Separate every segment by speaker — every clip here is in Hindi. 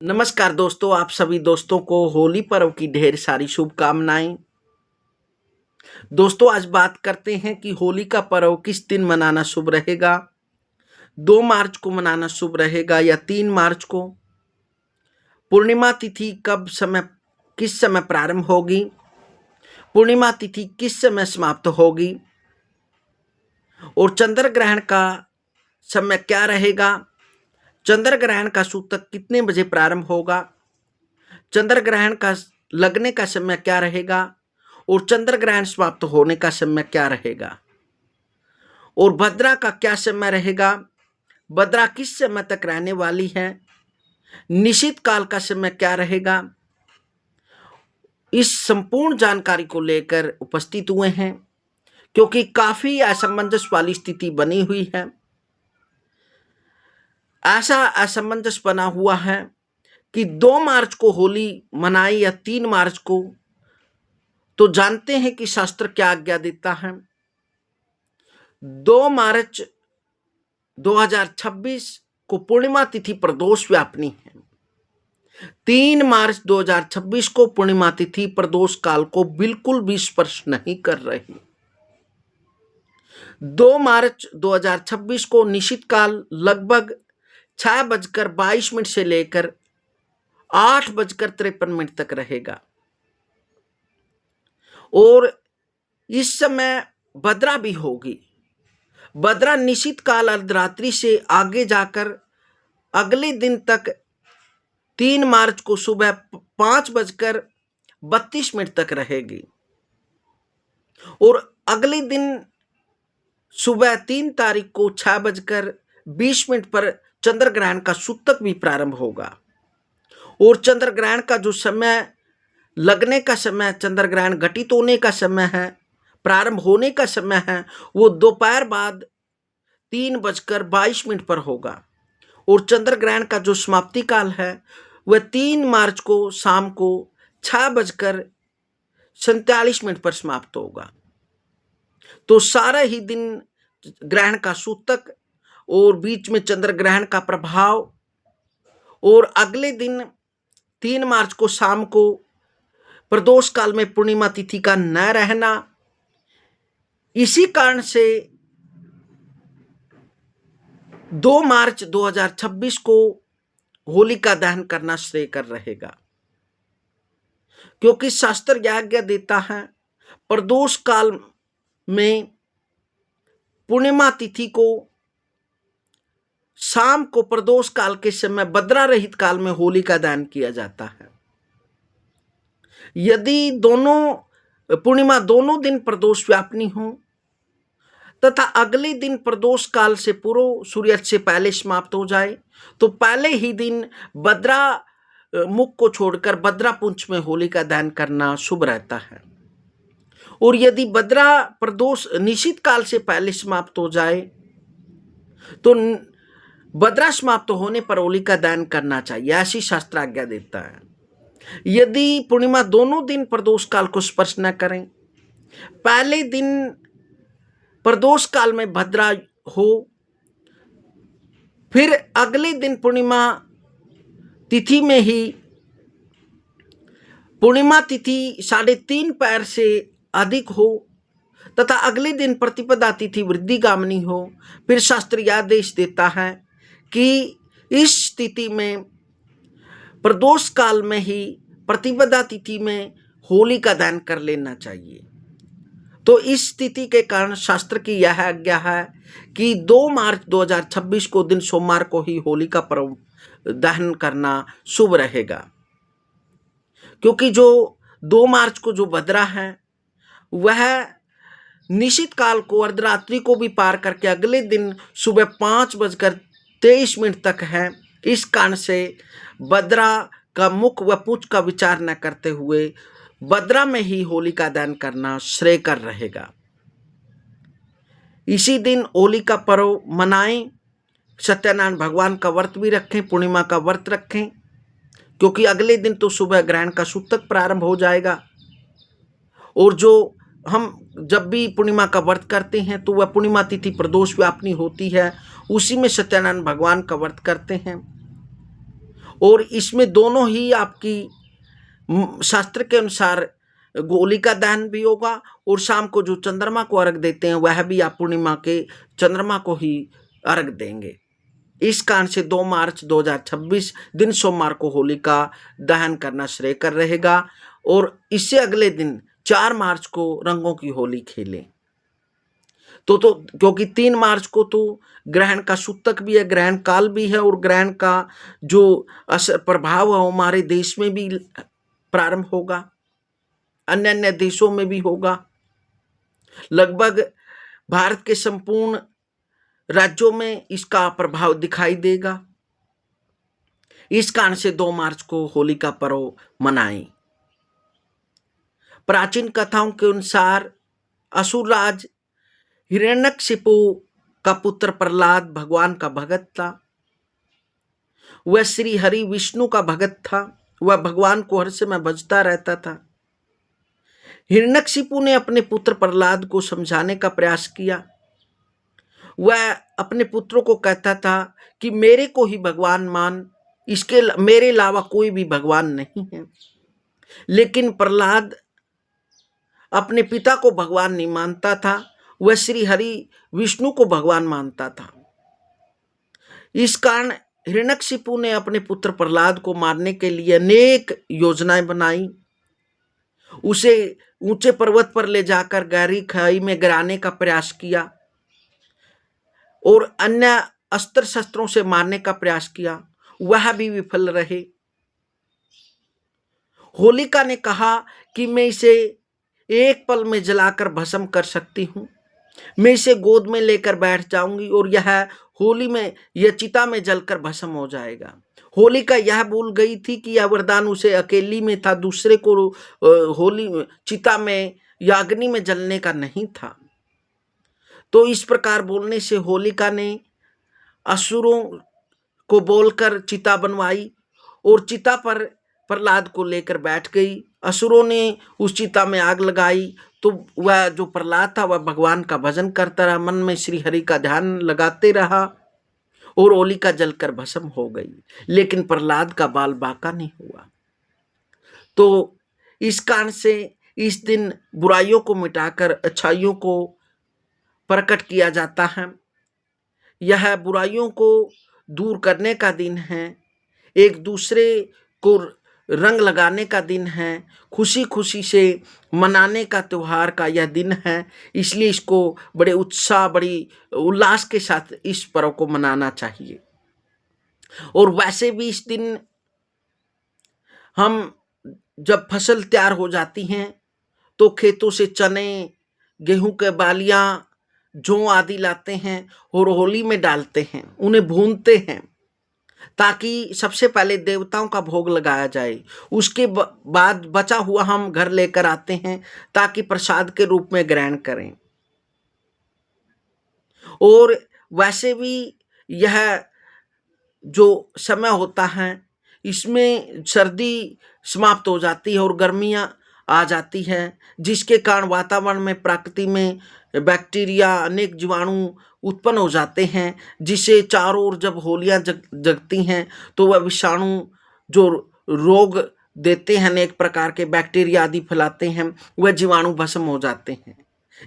Speaker 1: नमस्कार दोस्तों, आप सभी दोस्तों को होली पर्व की ढेर सारी शुभकामनाएं। दोस्तों, आज बात करते हैं कि होली का पर्व किस दिन मनाना शुभ रहेगा। 2 मार्च को मनाना शुभ रहेगा या 3 मार्च को। पूर्णिमा तिथि किस समय प्रारंभ होगी, पूर्णिमा तिथि किस समय समाप्त होगी और चंद्र ग्रहण का समय क्या रहेगा। चंद्र ग्रहण का सूतक कितने बजे प्रारंभ होगा, चंद्र ग्रहण का लगने का समय क्या रहेगा और चंद्र ग्रहण समाप्त होने का समय क्या रहेगा और भद्रा का क्या समय रहेगा। भद्रा किस समय तक रहने वाली है, निशित काल का समय क्या रहेगा। इस संपूर्ण जानकारी को लेकर उपस्थित हुए हैं क्योंकि काफी असमंजस वाली स्थिति बनी हुई है। ऐसा असमंजस बना हुआ है कि 2 मार्च को होली मनाई या 3 मार्च को। तो जानते हैं कि शास्त्र क्या आज्ञा देता है। 2 मार्च 2026 को पूर्णिमा तिथि प्रदोष व्यापनी है। 3 मार्च 2026 को पूर्णिमा तिथि प्रदोष काल को बिल्कुल भी स्पर्श नहीं कर रही। 2 मार्च 2026 को निशित काल लगभग 6:22 से लेकर 8:53 तक रहेगा और इस समय भद्रा भी होगी। भद्रा निशित काल अर्धरात्रि से आगे जाकर अगले दिन तक 3 मार्च को सुबह 5:32 तक रहेगी और अगले दिन सुबह 3 तारीख को 6:20 पर चंद्र ग्रहण का सूतक भी प्रारंभ होगा और चंद्र ग्रहण का जो समय लगने का समय, चंद्र ग्रहण घटित होने का समय है, प्रारंभ होने का समय है, वो दोपहर बाद 3:22 पर होगा और चंद्र ग्रहण का जो समाप्ति काल है वह 3 मार्च को शाम को 6:47 पर समाप्त होगा। तो सारा ही दिन ग्रहण का सूतक और बीच में चंद्र ग्रहण का प्रभाव और अगले दिन 3 मार्च को शाम को प्रदोष काल में पूर्णिमा तिथि का न रहना, इसी कारण से 2 मार्च 2026 को होलिका दहन करना श्रेयकर रहेगा क्योंकि शास्त्र आज्ञा देता है प्रदोष काल में पूर्णिमा तिथि को शाम को प्रदोष काल के समय भद्रा रहित काल में होलिका दहन किया जाता है। यदि पूर्णिमा दोनों दिन प्रदोष व्यापनी हो तथा अगले दिन प्रदोष काल से पूर्व सूर्यास्त से पहले समाप्त हो जाए तो पहले ही दिन भद्रा मुख को छोड़कर भद्रा पुंछ में होलिका दहन करना शुभ रहता है और यदि भद्रा प्रदोष निशित काल से पहले समाप्त हो जाए तो भद्रा समाप्त होने पर होलिका दहन करना चाहिए, ऐसी शास्त्र आज्ञा देता है। यदि पूर्णिमा दोनों दिन प्रदोष काल को स्पर्श न करें, पहले दिन प्रदोष काल में भद्रा हो, फिर अगले दिन पूर्णिमा तिथि में ही पूर्णिमा तिथि 3:30 पैर से अधिक हो तथा अगले दिन प्रतिपदा तिथि वृद्धिगामिनी हो, फिर शास्त्र यह आदेश देता है कि इस स्थिति में प्रदोष काल में ही प्रतिपदा तिथि में होलिका दहन कर लेना चाहिए। तो इस स्थिति के कारण शास्त्र की यह आज्ञा है कि 2 मार्च 2026 को दिन सोमवार को ही होलिका पर्व दहन करना शुभ रहेगा क्योंकि जो 2 मार्च को जो भद्रा है वह निशित काल को अर्धरात्रि को भी पार करके अगले दिन सुबह 5:23 तक है। इस कारण से भद्रा का मुख व पूंछ का विचार न करते हुए भद्रा में ही होलिका दहन करना श्रेयकर रहेगा। इसी दिन होलिका पर्व मनाएं, सत्यनारायण भगवान का व्रत भी रखें, पूर्णिमा का व्रत रखें क्योंकि अगले दिन तो सुबह ग्रहण का सूतक प्रारंभ हो जाएगा और जो हम जब भी पूर्णिमा का व्रत करते हैं तो वह पूर्णिमा तिथि प्रदोष व्यापनी होती है, उसी में सत्यनारायण भगवान का व्रत करते हैं और इसमें दोनों ही आपकी शास्त्र के अनुसार होलिका दहन भी होगा और शाम को जो चंद्रमा को अर्घ देते हैं वह भी आप पूर्णिमा के चंद्रमा को ही अर्घ देंगे। इस कारण से 2 मार्च 2026 दिन सोमवार को होलिका दहन करना श्रेयकर रहेगा और इससे अगले दिन 4 मार्च को रंगों की होली खेलें। तो क्योंकि 3 मार्च को तो ग्रहण का सूतक भी है, ग्रहण काल भी है और ग्रहण का जो असर प्रभाव है हमारे देश में भी प्रारंभ होगा, अन्य अन्य देशों में भी होगा, लगभग भारत के संपूर्ण राज्यों में इसका प्रभाव दिखाई देगा। इस कारण से 2 मार्च को होली का पर्व मनाएं। प्राचीन कथाओं के अनुसार असुरराज हिरण्यकशिपु का पुत्र प्रहलाद भगवान का भगत था। वह श्री हरि विष्णु का भगत था। वह भगवान को हर समय भजता रहता था। हिरण्यकशिपु ने अपने पुत्र प्रहलाद को समझाने का प्रयास किया। वह अपने पुत्रों को कहता था कि मेरे को ही भगवान मान, इसके मेरे अलावा कोई भी भगवान नहीं है। लेकिन प्रहलाद अपने पिता को भगवान नहीं मानता था, वह श्री हरि विष्णु को भगवान मानता था। इस कारण हिरण्यकशिपु ने अपने पुत्र प्रहलाद को मारने के लिए अनेक योजनाएं बनाई। उसे ऊंचे पर्वत पर ले जाकर गहरी खाई में गिराने का प्रयास किया और अन्य अस्त्र शस्त्रों से मारने का प्रयास किया, वह भी विफल रहे। होलिका ने कहा कि मैं इसे एक पल में जलाकर भस्म कर सकती हूँ, मैं इसे गोद में लेकर बैठ जाऊंगी और यह होली में यह चिता में जलकर भस्म हो जाएगा। होलिका यह भूल गई थी कि यह वरदान उसे अकेली में था, दूसरे को होली चिता में या अग्नि में जलने का नहीं था। तो इस प्रकार बोलने से होलिका ने असुरों को बोलकर चिता बनवाई और चिता पर प्रहलाद को लेकर बैठ गई। असुरों ने उस चिता में आग लगाई तो वह जो प्रहलाद था वह भगवान का भजन करता रहा, मन में श्री हरि का ध्यान लगाते रहा और होलिका जलकर भस्म हो गई। लेकिन प्रहलाद का बाल बांका नहीं हुआ। तो इस कारण से इस दिन बुराइयों को मिटाकर अच्छाइयों को प्रकट किया जाता है। यह बुराइयों को दूर करने का दिन है, एक दूसरे को रंग लगाने का दिन है, खुशी खुशी से मनाने का त्योहार का यह दिन है। इसलिए इसको बड़े उत्साह, बड़ी उल्लास के साथ इस पर्व को मनाना चाहिए। और वैसे भी इस दिन हम जब फसल तैयार हो जाती हैं तो खेतों से चने, गेहूं के बालियां, जौ आदि लाते हैं और होली में डालते हैं, उन्हें भूनते हैं ताकि सबसे पहले देवताओं का भोग लगाया जाए। उसके बाद बचा हुआ हम घर लेकर आते हैं ताकि प्रसाद के रूप में ग्रहण करें। और वैसे भी यह जो समय होता है इसमें सर्दी समाप्त हो जाती है और गर्मियां आ जाती है, जिसके कारण वातावरण में, प्रकृति में बैक्टीरिया, अनेक जीवाणु उत्पन्न हो जाते हैं, जिससे चारों ओर जब होलियां जगती हैं तो वह विषाणु जो रोग देते हैं, अनेक प्रकार के बैक्टीरिया आदि फैलाते हैं, वह जीवाणु भस्म हो जाते हैं।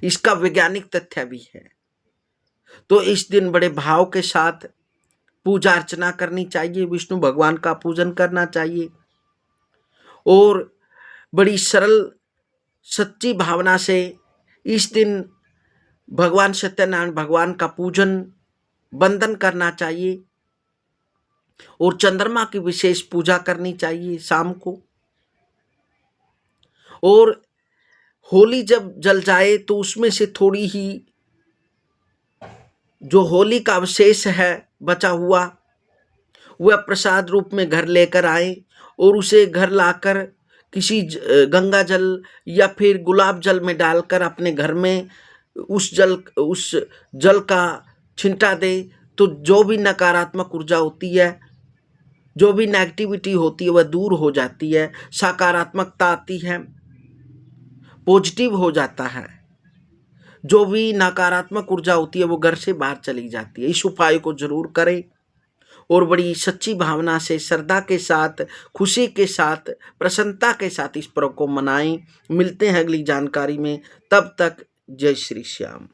Speaker 1: इसका वैज्ञानिक तथ्य भी है। तो इस दिन बड़े भाव के साथ पूजा अर्चना करनी चाहिए, विष्णु भगवान का पूजन करना चाहिए और बड़ी सरल सच्ची भावना से इस दिन भगवान सत्यनारायण भगवान का पूजन, वंदन करना चाहिए और चंद्रमा की विशेष पूजा करनी चाहिए शाम को। और होली जब जल जाए तो उसमें से थोड़ी ही जो होली का अवशेष है बचा हुआ, वह प्रसाद रूप में घर लेकर आए और उसे घर लाकर किसी गंगा जल या फिर गुलाब जल में डालकर अपने घर में उस जल का छिंटा दे। तो जो भी नकारात्मक ऊर्जा होती है, जो भी नेगेटिविटी होती है वह दूर हो जाती है, सकारात्मकता आती है, पॉजिटिव हो जाता है। जो भी नकारात्मक ऊर्जा होती है वो घर से बाहर चली जाती है। इस उपाय को जरूर करें और बड़ी सच्ची भावना से, श्रद्धा के साथ, खुशी के साथ, प्रसन्नता के साथ इस पर्व को मनाएं। मिलते हैं अगली जानकारी में, तब तक जय श्री श्याम।